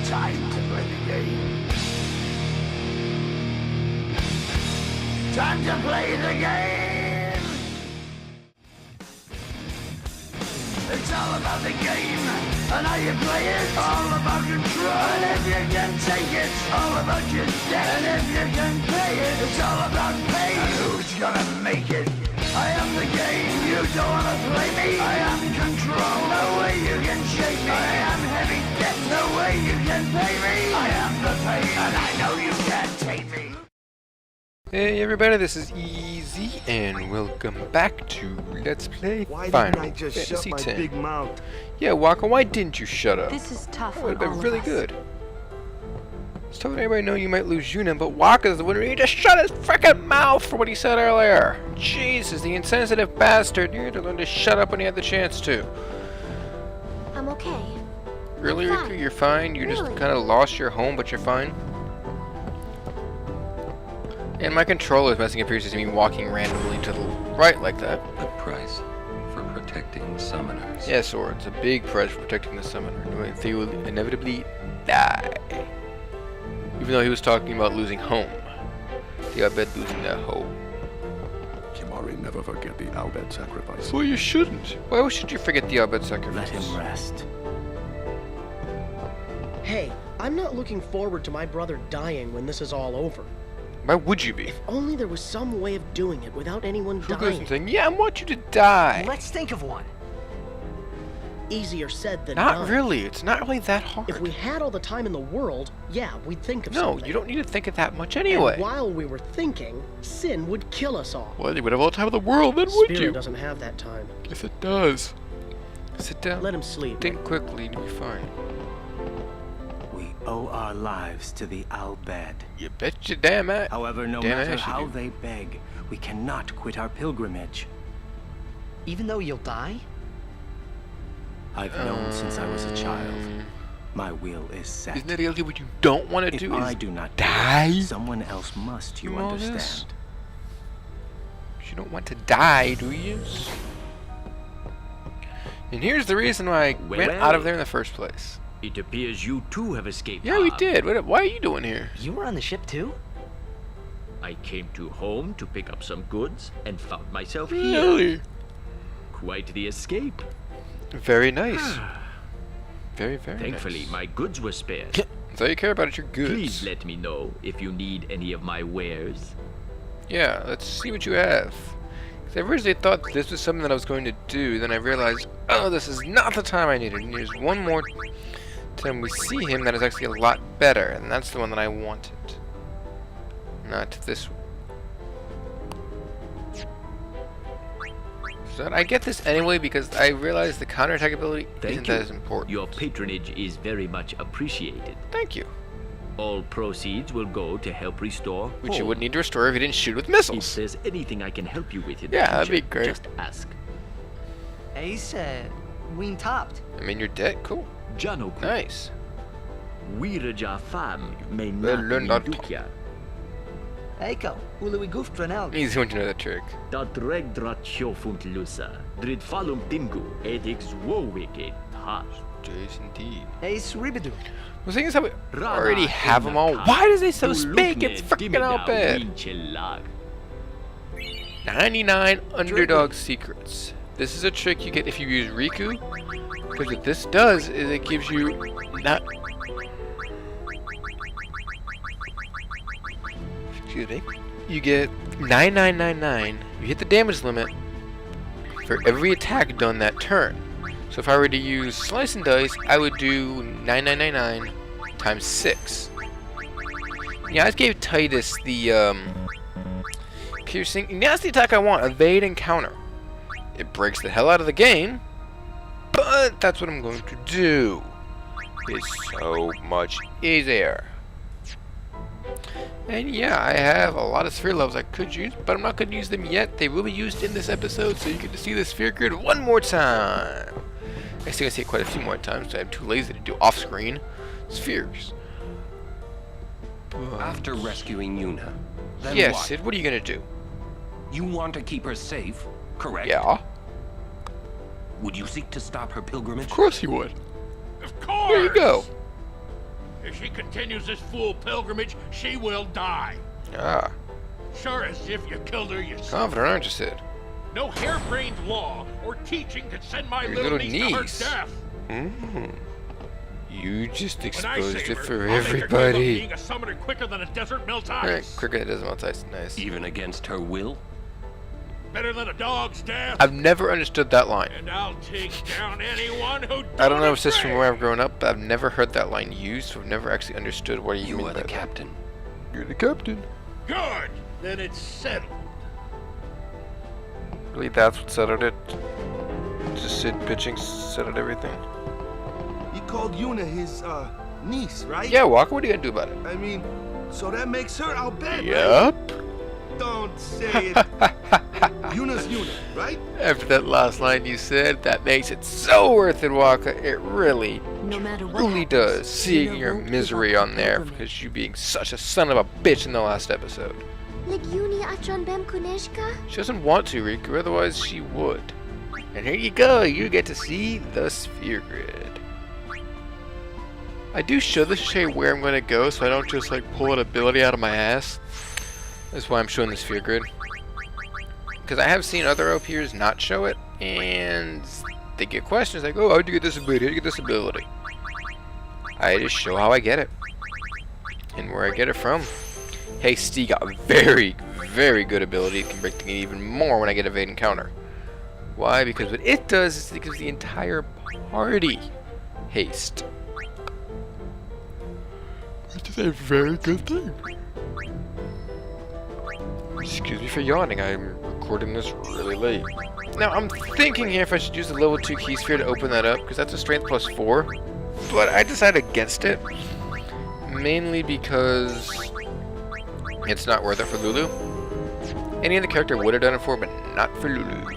Time to play the game. Time to play the game. It's all about the game and how you play it. All about control. And if you can take it, all about your debt. And if you can pay it, it's all about pain. And who's gonna make it? I am the game. You don't wanna play me. I am control. No way you can shake me. I am heavy debt. No way you can pay me. I am the pain, and I know you can't take me. Hey everybody, this is Easy, and welcome back to Let's Play Final Fantasy X. Big mouth? Yeah, Waka, why didn't you shut up? This is tough. That would have been really good. Just telling everybody know you might lose Yuna, but Waka's the winner. He just shut his frickin' mouth for what he said earlier. Jesus, the insensitive bastard. You had to learn to shut up when he had the chance to. I'm okay. Really, I'm fine. Riku? You're fine? You just Really? kind of lost your home, but you're fine? And my controller is messing up here, me walking randomly to the right like that. The price for protecting the summoners. Yeah, Sword, it's a big price for protecting the summoner. They will inevitably die. Even though he was talking about losing home. The Abed losing their home. Kimari never forget the Albed sacrifice. Well, you shouldn't. Why should you forget the Abed sacrifice? Let him rest. Hey, I'm not looking forward to my brother dying when this is all over. Why would you be? If only there was some way of doing it without anyone Who goes and dying. saying, yeah, I want you to die? Let's think of one. Easier said than Not done. really. It's not really that hard. If we had all the time in the world, yeah, we'd think of No, something. you don't need to think of that much anyway. And while we were thinking, sin would kill us all. Well, you would have all the time in the world, then would Spirit you? doesn't have that time. Yes, it does. Sit down. Let him sleep. Think quickly, and you'll be fine. We owe our lives to the Albed. You bet you damn it. However, no Damn matter it, you how do. they beg, we cannot quit our pilgrimage. Even though you'll die? I've known since I was a child. My will is set. Isn't that exactly what you don't want to If do? I Is do not die? do it, someone else must, you know this? understand. You don't want to die, do you? And here's the reason why I went out of there in the first place. It appears you too have escaped. Yeah, we harm. did. Why are you doing here? You were on the ship too? I came to home to pick up some goods and found myself here. Really? Quite the escape. Very nice. Very, very Thankfully, nice. my goods were spared. That's all you care about is your goods. Please let me know if you need any of my wares. Yeah, let's see what you have. 'Cause I originally thought this was something that I was going to do, then I realized, oh, this is not the time I needed. And there's one more time we see him that is actually a lot better, and that's the one that I wanted. Not this one. So I get this anyway because I realize the counterattack ability isn't Thank you. that as important. Your patronage is very much appreciated. Thank you. All proceeds will go to help restore Which you home. wouldn't need to restore if you didn't shoot with If missiles. there's anything I can help you with in the Yeah, future, that'd be great. just ask. Ace, ween topped. I mean, you're dead. Cool. Janoku, Nice. Wiraja fam may Well, learn not that. Dukia. Eiko, uli goofed Dranel. Easy one to know that trick. Dat regdrat sjofunt lusa, drid falum tingu, edix wowike tas. Jeez, indeed. Ace Ribidu. The thing is how we Rana already have them all. Enaka, Why does he so tu speak? It's lukne freaking out dimida bad. winchelag. 99 underdog secrets. This is a trick you get if you use Riku. Because what this does is it gives you not. Excuse me. You get 9999. You hit the damage limit for every attack done that turn. So if I were to use Slice and Dice, I would do 9999 times 6. Yeah, I just gave Titus the piercing. And that's the attack I want. Evade and counter. It breaks the hell out of the game, but that's what I'm going to do. It's so much easier. And yeah, I have a lot of sphere levels I could use, but I'm not going to use them yet. They will be used in this episode, so you get to see the sphere grid one more time. I still see it quite a few more times, so I'm too lazy to do off-screen spheres. But After rescuing Yuna, then yes, what? Sid, what are you going to do? You want to keep her safe, correct? Yeah, Would you seek to stop her pilgrimage? of course you would. Of course! There you go. she continues this fool pilgrimage, she will die. Ah. Sure as if you killed her yourself. Confident, aren't you, Sid? No harebrained law or teaching could send my Your little little niece to her niece. death. You just When I exposed save it her, for I'll make her give up everybody. being a summoner quicker than a desert melts Alright, ice. quicker than it does melt ice. Nice. Even against her will? Better than a dog's death. I've never understood that line. And I'll take down anyone who I don't know if it's just astray. from where I've grown up, but I've never heard that line used, so I've never actually understood what you You mean are by the that. captain. You're the captain. Good. Then it's settled. Really, that's what settled it? Just Sid pitching settled everything? He called Yuna his, niece, right? Yeah, Walker, what are you gonna do about it? I mean, so that makes her our bed, right? Yup. Don't say it. Yuna's Yuna, right? After that last line you said, that makes it so worth it, Walker. It really, No matter what truly happens, does. Seeing Yuna your won't give misery up on the there pilgrimage. because you being such a son of a bitch in the last episode. Legiuni Achanbem Kuneshka? She doesn't want to, Riku, otherwise she would. And here you go, you get to see the sphere grid. I do show the Shay where I'm going to go, so I don't just like pull an ability out of my ass. That's why I'm showing the sphere grid. Because I have seen other OPers not show it, and they get questions like, oh, how'd you get this ability? How'd you get this ability? I just show how I get it. And where I get it from. Hey, Steve got a very, very good ability. It can break the game even more when I get evade and counter. Why? Because what it does is it gives the entire party haste. Which is a very good thing. Excuse me for yawning, I'm recording this really late. Now, I'm thinking here if I should use the level 2 key sphere to open that up, because that's a strength plus 4. But I decided against it. Mainly because it's not worth it for Lulu. Any other character would have done it for, but not for Lulu.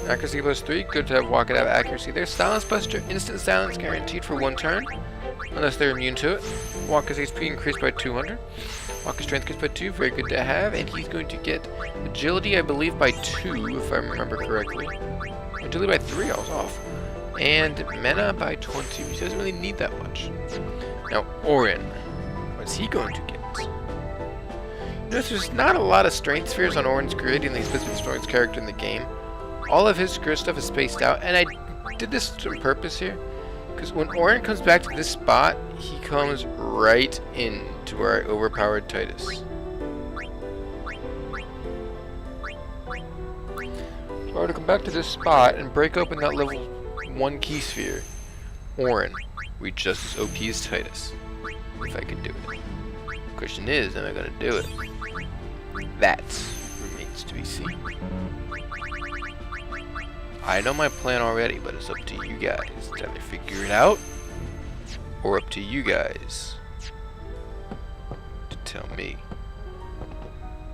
Accuracy plus 3, good to have Walk It Out accuracy there. Silence Buster, instant silence guaranteed for 1 turn, unless they're immune to it. Walker's HP increased by 200. Walker's strength increased by 2, very good to have. And he's going to get agility, I believe, by 2, if I remember correctly. Agility by 3, I was off. And mana by 20, which doesn't really need that much. Now, Orin, what's he going to get? Notice there's not a lot of strength spheres on Orin's grid, and he's supposed to be the strongest character in the game. All of his grid stuff is spaced out, and I did this on purpose here. Because when Orin comes back to this spot, he comes right into where I overpowered Titus. If I were to come back to this spot and break open that level 1 key sphere, Orin would be just as OP as Titus. If I could do it. Question is, am I going to do it? That remains to be seen. I know my plan already, but it's up to you guys to either figure it out, or up to you guys to tell me.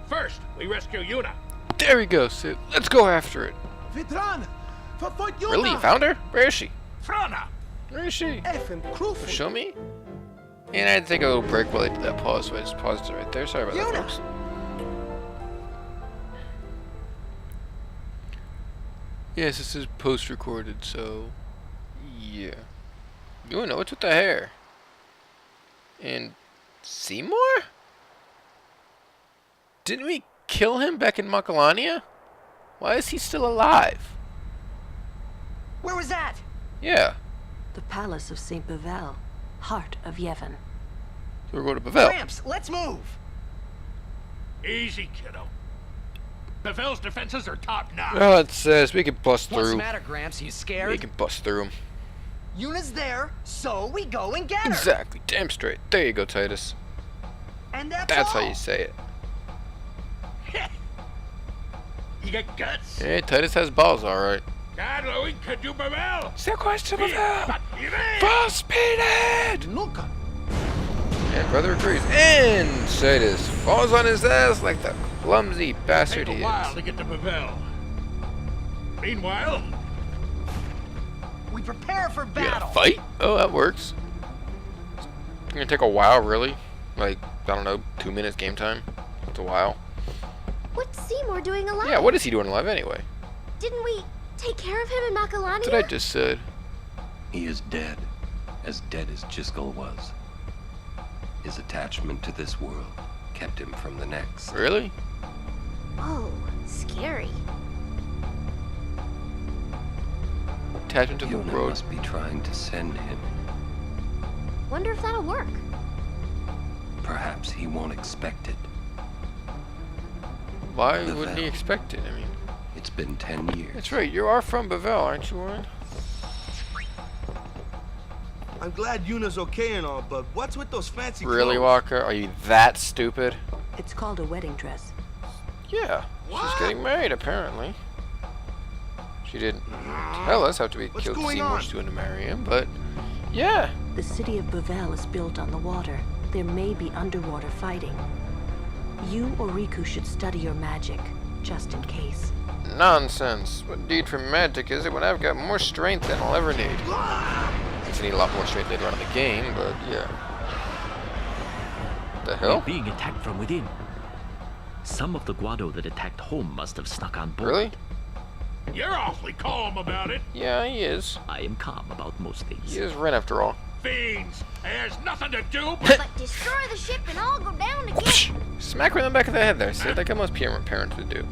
First, we rescue Yuna. There we go, Sid. Let's go after it. Vitran! Yuna! Really? You found her? Where is she? Frana! Where is she? Effing crucial. Show me? And I had to take a little break while I did that pause, so I just paused it right there. Sorry about that, Yuna! folks. Yes, this is post-recorded, so yeah. Yuna, what's with the hair? And Seymour? Didn't we kill him back in Makalania? Why is he still alive? Where was that? Yeah, The palace of Saint Bevel, heart of Yevon. so we're going to Bevel. Gramps, let's move. Easy, kiddo. Bevel's defenses are top-notch. Oh, it says we can bust What's the through. matter, Gramps? You scared? We can bust through him. Yuna's there, so we go and get her. Exactly, damn straight. There you go, Titus. And that's That's all. how you say it. You got guts? Hey, Titus has balls, alright. God, Louis, could you Bevel? C'est question But Full speed ahead! Look. And brother agrees. And Titus falls on his ass like the clumsy bastard Take he a while is. to get to Bevel. Meanwhile, We prepare for We gonna battle. fight? Oh, that works. It's gonna take a while, really. Like, I don't know, 2 minutes game time. That's a while. What's Seymour doing alive? Yeah, what is he doing alive anyway? Didn't we take care of him in Makalania? That's what I just said. He is dead as Jiskel was. His attachment to this world kept him from the next. Really? Oh, scary. Attachment to the Yuna world. must be trying to send him. Wonder if that'll work. Perhaps he won't expect it. Why Bavel. wouldn't he expect it? I mean, It's been 10 years. that's right. You are from Bavel, aren't you, Warren? I'm glad Yuna's okay and all, but what's with those fancy Really, clothes? Walker? Are you that stupid? It's called a wedding dress. Yeah. She's getting married, apparently. She didn't tell us after we What's killed going Seymour on? Stewart to marry him, but yeah. The city of Bavel is built on the water. There may be underwater fighting. You or Riku should study your magic, just in case. Nonsense. What need for magic is it when I've got more strength than I'll ever need? I need a lot more strength later on in the game, but yeah. The hell? We're being attacked from within. Some of the Guado that attacked home must have snuck on board. Really? You're awfully calm about it. Yeah, he is. I am calm about most things. He is Ren after all. Fiends. It has nothing to do but... But destroy the ship and all go down together. Smack her in the back of the head there, Sid, like most parents would do.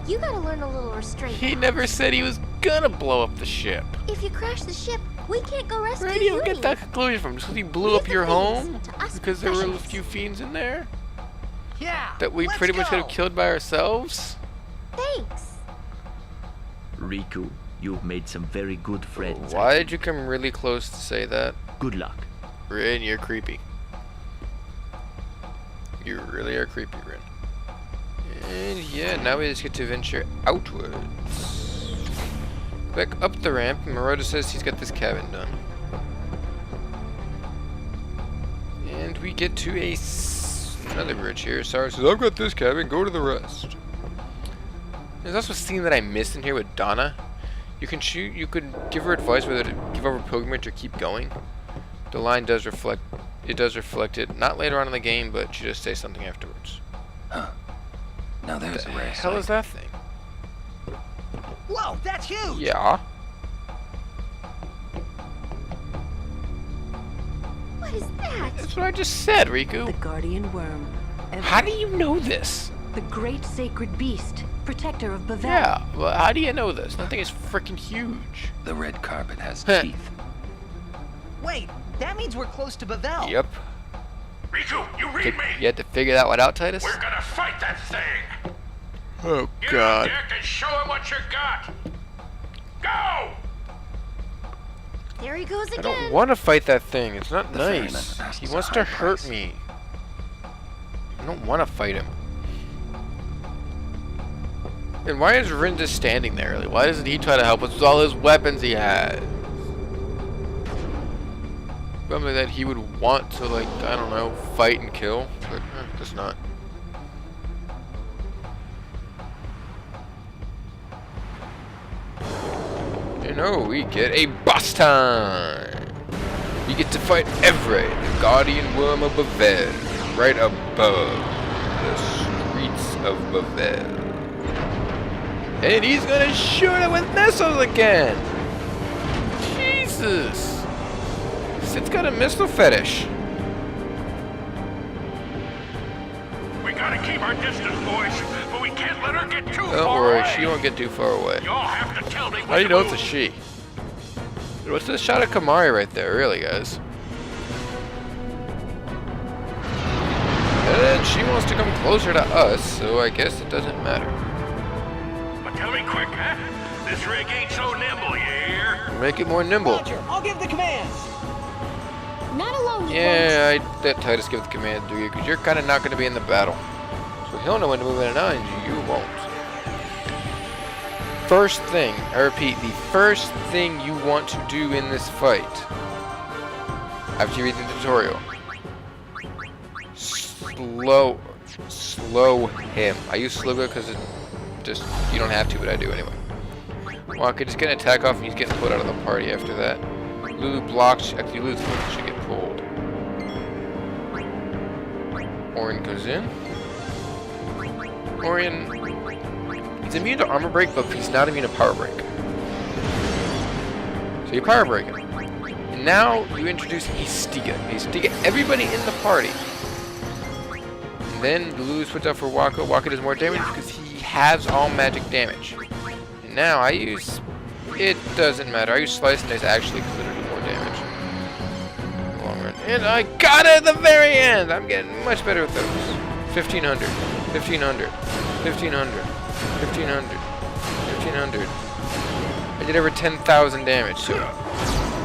You gotta learn a little restraint. He never said he was gonna blow up the ship. If you crash the ship, we can't go rescue Where do you Yuni. get that conclusion from? Just because he blew up your home? Because there were a few fiends in there? Yeah. That we let's pretty much could have go. killed by ourselves? Thanks. Riku, you've made some very good friends. Why did you come really close to say that? Good luck. Rin, you're creepy. You really are creepy, Rin. And yeah, now we just get to venture outwards. Back up the ramp, Marauder says he's got this cabin done. And we get to another bridge here. Sarah says, I've got this cabin, go to the rest. There's also a scene that I missed in here with Donna. You could give her advice whether to give over pilgrimage or keep going. The line does reflect it, not later on in the game, but she just says something afterwards. Huh. Now there's The a rare hell is that thing? Whoa, that's huge. Yeah. What is that? That's what I just said, The Riku. guardian worm. How do you know this? The great sacred beast, protector of Bavel. Yeah, well, how do you know this? That thing is freaking huge. The red carpet has Huh. teeth. Wait, that means we're close to Bavel. Yep. Riku, you read me. You had to figure that one out, Titus? We're gonna fight that thing. Oh, Get on deck and show him what you got. Go! There he goes I again. don't want to fight that thing. It's not The ferryman nice. asks He a wants high to hurt price. me. I don't want to fight him. And why is Rin just standing there? Like, why doesn't he try to help us with all his weapons he has? Probably that he would want to, like, I don't know, fight and kill, but just not. You know, we get a boss time. We get to fight Evray, the guardian worm of Bavel, right above the streets of Bavel. And he's gonna shoot it with missiles again! Jesus! Sid's got a missile fetish. We gotta keep our distance, boys, but we can't let her get too Don't far worry, away. she won't get too far away. Y'all have to tell me How do you when know to it's a move. she? Dude, what's this shot of Kamari right there, really, guys? And she wants to come closer to us, so I guess it doesn't matter. But tell me quick, huh? This rig ain't so nimble, you hear? Make it more nimble. Roger, I'll give the commands. Not alone, you Yeah, I'd let Titus give the command to you, because you're kind of not going to be in the battle. So he'll know when to move in and out, and you won't. First thing, I repeat, the first thing you want to do in this fight, after you read the tutorial, slow him. I use slow because it just, you don't have to, but I do anyway. Waka just get an attack off and he's getting put out of the party after that. Lulu blocks, actually Lulu's should get pulled. Orion goes in. Orion, he's immune to armor break, but he's not immune to power break. So you power break him. And now you introduce Astiga. Astiga, everybody in the party. And then Lulu puts out for Waka. Waka does more damage because he halves all magic damage. And now I use... It doesn't matter. I use Slice and Dice actually because it'll do more damage. In the long run. And I got it at the very end! I'm getting much better with those. 1500. 1500. 1500. 1500. 1500. I did over 10,000 damage to him.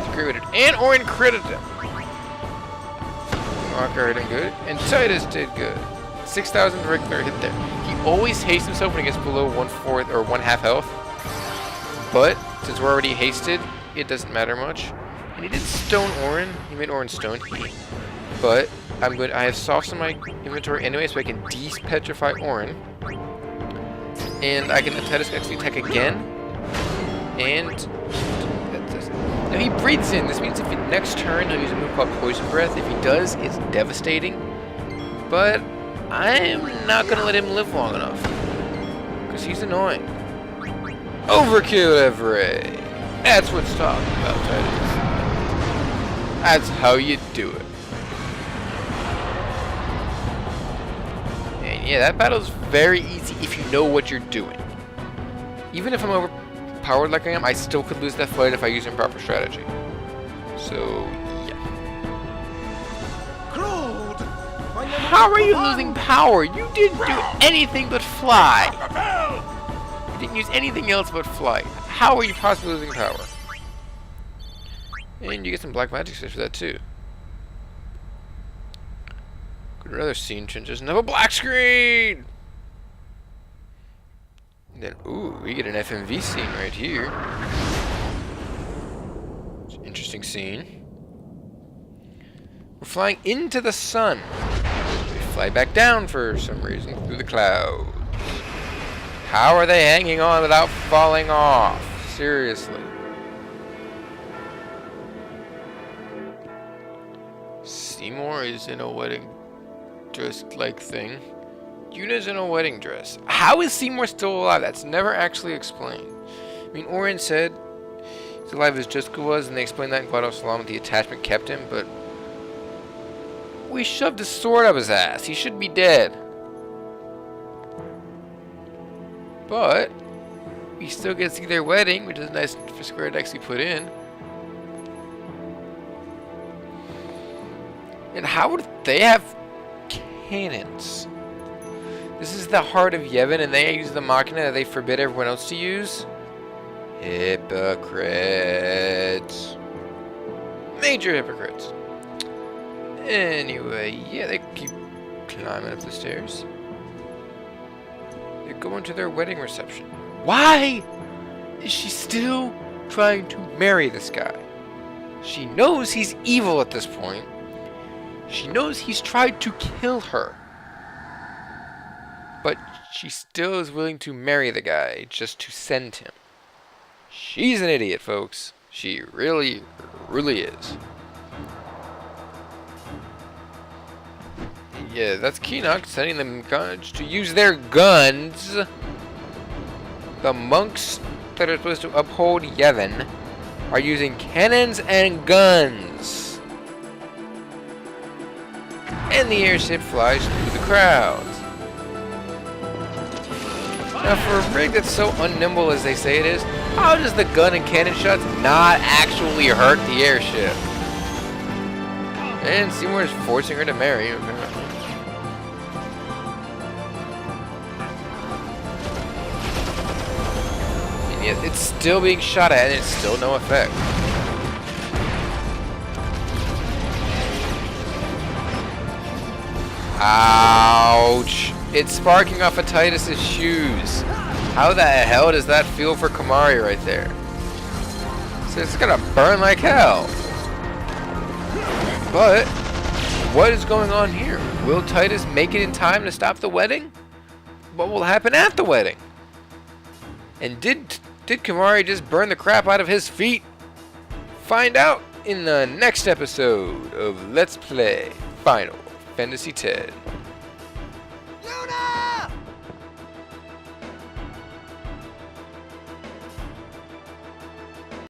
It's great with it. And Orin critted him. Walker hit him good. And Titus did good. 6,000 regular hit there. He always hastes himself when he gets below 1/4 or 1/2 health. But since we're already hasted, it doesn't matter much. And he did stone Orin. He made Orin stone. But I'm good. I have softs in my inventory anyway, so I can de-petrify Orin. And I can Titus can actually attack again. And now he breathes in. This means if next turn he'll use a move called Poison Breath. If he does, it's devastating. But I'm not gonna let him live long enough. Because he's annoying. Overkill Everett! That's what's talking about, Titus. That's how you do it. And yeah, that battle's very easy if you know what you're doing. Even if I'm overpowered like I am, I still could lose that fight if I use improper strategy. So, yeah. How are you losing power? You didn't do anything but fly. You didn't use anything else but flight. How are you possibly losing power? And you get some black magic sticks for that too. Could rather scene changes and have a black screen. And then, ooh, we get an FMV scene right here. It's an interesting scene. We're flying into the sun. We fly back down for some reason through the clouds. How are they hanging on without falling off? Seriously. Seymour is in a wedding dress-like thing. Yuna's in a wedding dress. How is Seymour still alive? That's never actually explained. I mean, Orin said he's alive as Jessica was, and they explained that in Guado Salam, the attachment kept him, but we shoved a sword up his ass. He should be dead. But we still get to see their wedding, which is nice for Square to actually put in. And how would they have cannons? This is the heart of Yevon, and they use the Machina that they forbid everyone else to use? Hypocrites. Major hypocrites. Anyway, yeah, they keep climbing up the stairs. They're going to their wedding reception. Why is she still trying to marry this guy? She knows he's evil at this point. She knows he's tried to kill her. But she still is willing to marry the guy just to send him. She's an idiot, folks. She really, really is. Yeah, that's Keenock sending them guns to use their guns. The monks that are supposed to uphold Yevon are using cannons and guns. And the airship flies through the crowds. Now, for a rig that's so unnimble as they say it is, how does the gun and cannon shots not actually hurt the airship? And Seymour is forcing her to marry him. And yet it's still being shot at and it's still no effect. Ouch! It's sparking off of Titus's shoes. How the hell does that feel for Kamari right there? So it's gonna burn like hell. But what is going on here? Will Titus make it in time to stop the wedding? What will happen at the wedding? And did Kamari just burn the crap out of his feet? Find out in the next episode of Let's Play Final Fantasy X.